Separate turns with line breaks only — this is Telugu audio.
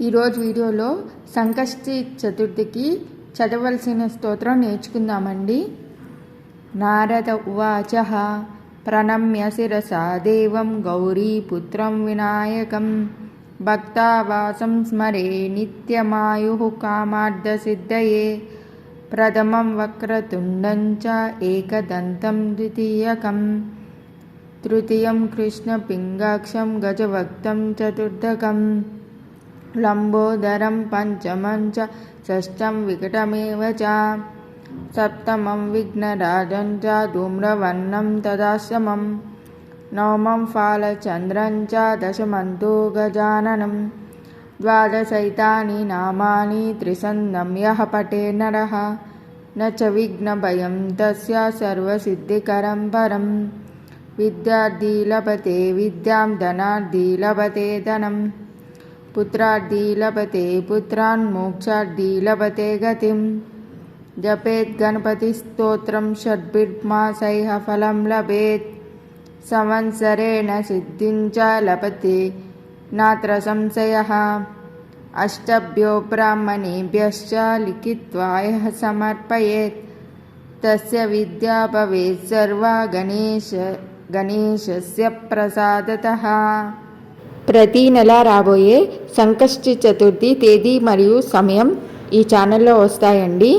ఈరోజు వీడియోలో సంకష్టి చతుర్థికి చదవలసిన స్తోత్రం నేర్చుకుందామండి. నారద ఉవాచ ప్రణమ్య శిరసా దేవం గౌరీపుత్రం వినాయకం భక్తావాసం స్మరే నిత్యమాయు కామార్థసిద్ధయే ప్రథమం వక్రతుండం చ ఏకదంతం ద్వితీయకం తృతీయం కృష్ణపింగాక్షం గజవక్తం చతుర్థకం లంబోదరం పంచమం చ షష్టం వికటమేవ చ సప్తమం విఘ్నరాజం చ ధూమ్రవర్ణం తదాష్టమం నవమం ఫాలచంద్రం చ దశమంతో గజాననం ద్వాదశైతాని నామాని త్రిసందం యః పఠే నరః న చ విఘ్నభయం తస్య సర్వసిద్ధికరం పరం విద్యార్థి లభతే విద్యాం ధనార్థి లభతే ధనం పుత్రార్థి లభతే పుత్రాన్ మోక్షార్థి లభతే గతిం జపేత్ గణపతి స్తోత్రం షడ్భిర్మాసైః ఫలం లభేత్ సంవత్సరేణ సిద్ధిం చ లభతే నాత్ర సంశయః అష్టభ్యో బ్రాహ్మణేభ్యశ్చ లిఖిత్వా యః సమర్పయేత్ తస్య విద్యా భవేత్ సర్వా గణేశస్య ప్రసాదతః. ప్రతి నెల రాబోయే సంకష్టి చతుర్థి తేదీ మరియు సమయం ఈ ఛానల్లో వస్తాయండి.